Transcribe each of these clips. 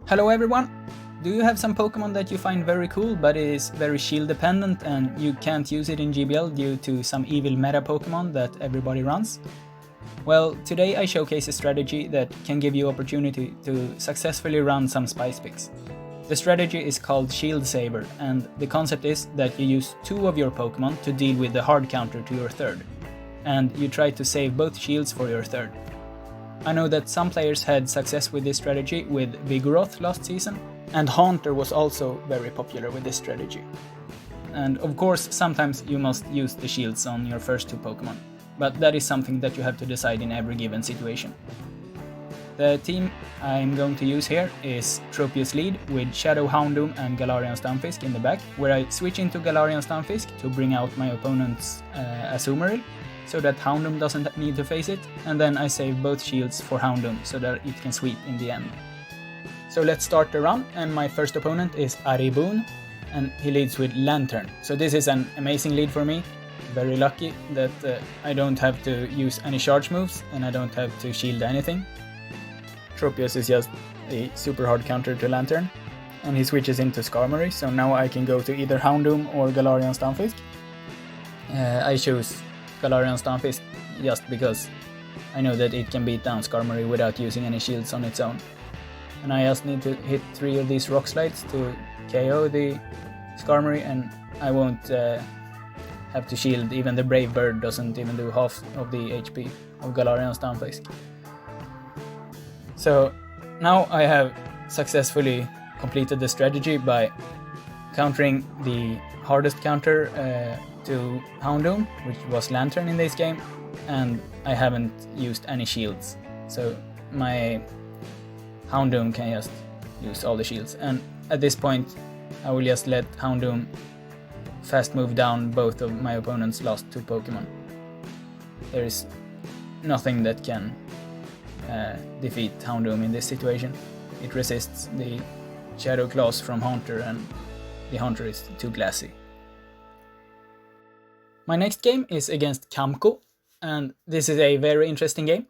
Hello everyone! Do you have some Pokemon that you find very cool but is very shield dependent and you can't use it in GBL due to some evil meta Pokemon that everybody runs? Well, today I showcase a strategy that can give you opportunity to successfully run some spice picks. The strategy is called Shield Saver, and the concept is that you use 2 of your Pokemon to deal with the hard counter to your third, and you try to save both shields for your third. I know that some players had success with this strategy with Vigoroth last season, and Haunter was also very popular with this strategy. And of course, sometimes you must use the shields on your first 2 Pokemon, but that is something that you have to decide in every given situation. The team I'm going to use here is Tropius lead with Shadow Houndoom and Galarian Stunfisk in the back, where I switch into Galarian Stunfisk to bring out my opponent's azumarill, so that Houndoom doesn't need to face it, and then I save both shields for Houndoom so that it can sweep in the end. So let's start the run, and my first opponent is Ariboon, and he leads with Lantern. So this is an amazing lead for me, very lucky that I don't have to use any charge moves and I don't have to shield anything. Tropius is just a super hard counter to Lantern, and he switches into Skarmory, so now I can go to either Houndoom or Galarian Stunfisk. I choose Galarian Stunfisk just because I know that it can beat down Skarmory without using any shields on its own. And I just need to hit 3 of these rock slides to KO the Skarmory, and I won't have to shield. Even the Brave Bird doesn't even do half of the HP of Galarian Stunfisk. So now I have successfully completed the strategy by countering the hardest counter to Houndoom, which was Lantern in this game, and I haven't used any shields. So my Houndoom can just use all the shields, and at this point I will just let Houndoom fast move down both of my opponent's last 2 Pokemon. There is nothing that can defeat Houndoom in this situation. It resists the Shadow Claws from Haunter, and the Haunter is too glassy. My next game is against Kamko, and this is a very interesting game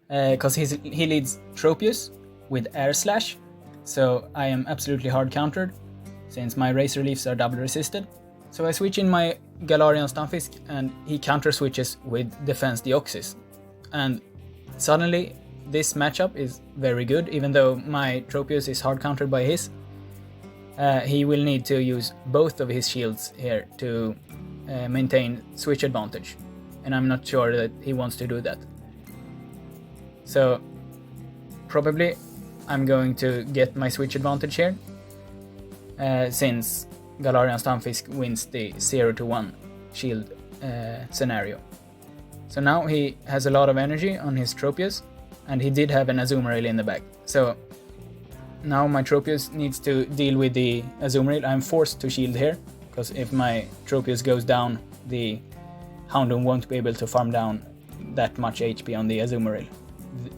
because he leads Tropius with Air Slash, so I am absolutely hard countered since my Razor Leafs are double resisted. So I switch in my Galarian Stunfisk and he counter switches with Defense Deoxys, and suddenly this matchup is very good. Even though my Tropius is hard countered by his, he will need to use both of his shields here to maintain switch advantage, and I'm not sure that he wants to do that. So probably I'm going to get my switch advantage here, since Galarian Stunfisk wins the 0-1 shield scenario. So now he has a lot of energy on his Tropius, and he did have an Azumarill in the back. So now my Tropius needs to deal with the Azumarill. I'm forced to shield here, because if my Tropius goes down, the Houndoom won't be able to farm down that much HP on the Azumarill.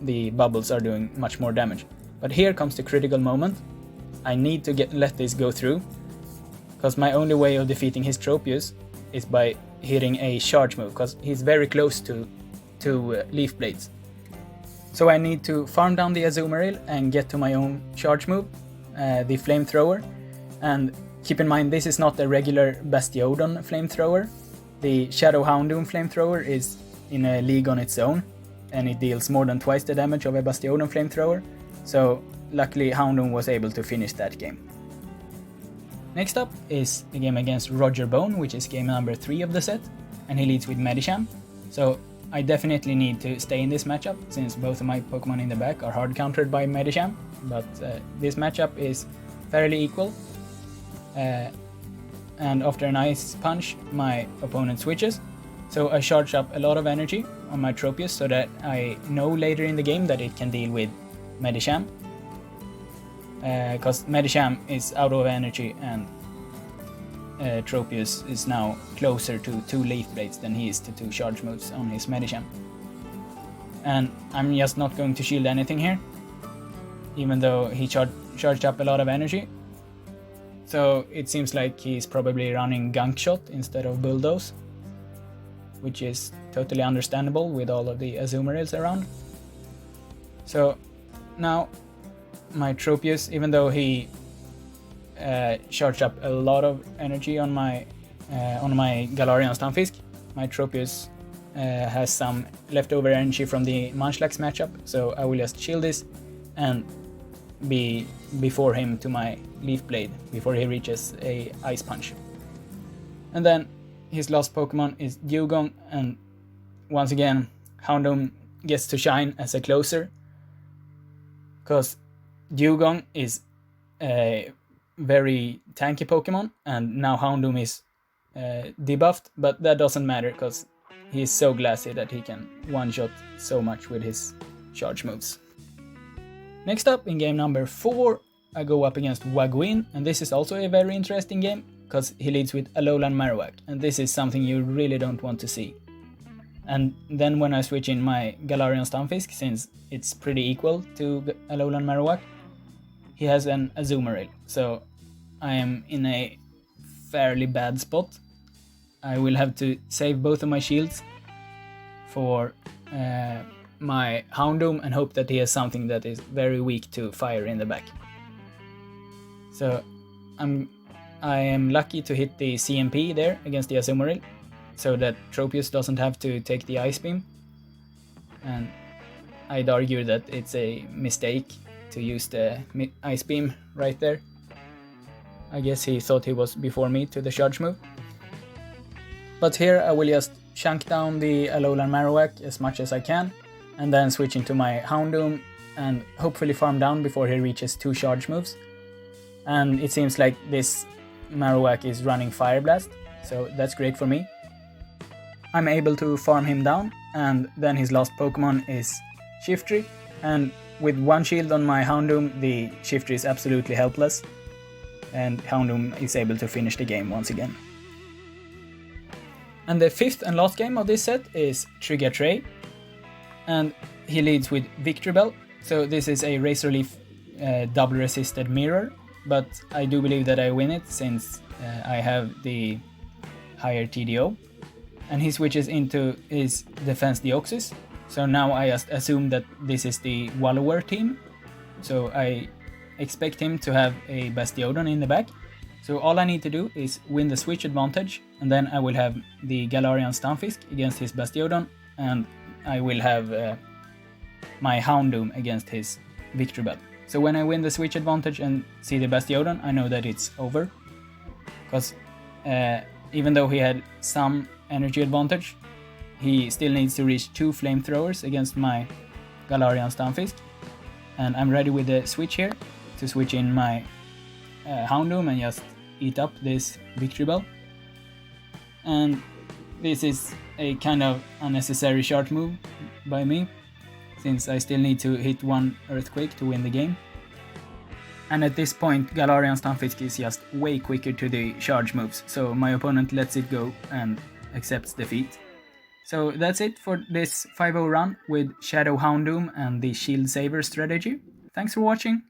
The bubbles are doing much more damage. But here comes the critical moment. I need to let this go through, because my only way of defeating his Tropius is by hitting a charge move, because he's very close to Leaf Blades. So I need to farm down the Azumarill and get to my own charge move, the Flamethrower. And keep in mind, this is not a regular Bastiodon Flamethrower. The Shadow Houndoom Flamethrower is in a league on its own, and it deals more than twice the damage of a Bastiodon Flamethrower. So luckily Houndoom was able to finish that game. Next up is a game against Roger Bone, which is game number 3 of the set, and he leads with Medicham. So I definitely need to stay in this matchup, since both of my Pokemon in the back are hard countered by Medicham, but this matchup is fairly equal. And after an Ice Punch, my opponent switches, so I charge up a lot of energy on my Tropius so that I know later in the game that it can deal with Medicham, because Medicham is out of energy and Tropius is now closer to 2 Leaf Blades than he is to 2 charge moves on his Medicham. And I'm just not going to shield anything here, even though he charged up a lot of energy. So it seems like he's probably running Gunk Shot instead of Bulldoze, which is totally understandable with all of the Azumarills around. So now my tropius, even though he charged up a lot of energy on my Galarian stunfisk, my tropius has some leftover energy from the Munchlax matchup, so I will just chill this and be before him to my Leaf Blade before he reaches a Ice Punch. And then his last Pokemon is Dewgong, and once again Houndoom gets to shine as a closer, because Dewgong is a very tanky Pokemon and now Houndoom is debuffed, but that doesn't matter because he's so glassy that he can one-shot so much with his charge moves. Next up, in game number 4, I go up against Wagwin, and this is also a very interesting game because he leads with Alolan Marowak, and this is something you really don't want to see. And then when I switch in my Galarian Stunfisk, since it's pretty equal to Alolan Marowak, he has an Azumarill, so I am in a fairly bad spot. I will have to save both of my shields for my Houndoom and hope that he has something that is very weak to fire in the back. So I am lucky to hit the CMP there against the Azumarill, so that Tropius doesn't have to take the Ice Beam. And I'd argue that it's a mistake to use the Ice Beam right there. I guess he thought he was before me to the charge move. But here I will just chunk down the Alolan Marowak as much as I can, and then switch into my Houndoom and hopefully farm down before he reaches 2 charge moves. And it seems like this Marowak is running Fire Blast, so that's great for me. I'm able to farm him down, and then his last Pokemon is Shiftry, and with 1 shield on my Houndoom, the Shiftry is absolutely helpless, and Houndoom is able to finish the game once again. And the 5th and last game of this set is Trigatray, and he leads with Victreebel, so this is a Razor Leaf double resisted mirror, but I do believe that I win it since I have the higher TDO. And he switches into his Defense Deoxys, so now I just assume that this is the Wallower team, so I expect him to have a Bastiodon in the back. So all I need to do is win the switch advantage, and then I will have the Galarian Stunfisk against his Bastiodon, and I will have my Houndoom against his Victreebel. So when I win the switch advantage and see the Bastiodon, I know that it's over, because even though he had some energy advantage, he still needs to reach 2 flamethrowers against my Galarian Stunfisk, and I'm ready with the switch here to switch in my Houndoom and just eat up this Victreebel. And this is a kind of unnecessary charge move by me, since I still need to hit 1 Earthquake to win the game. And at this point Galarian Stunfisk is just way quicker to the charge moves, so my opponent lets it go and accepts defeat. So that's it for this 5-0 run with Shadow Houndoom and the Shield Saver strategy. Thanks for watching.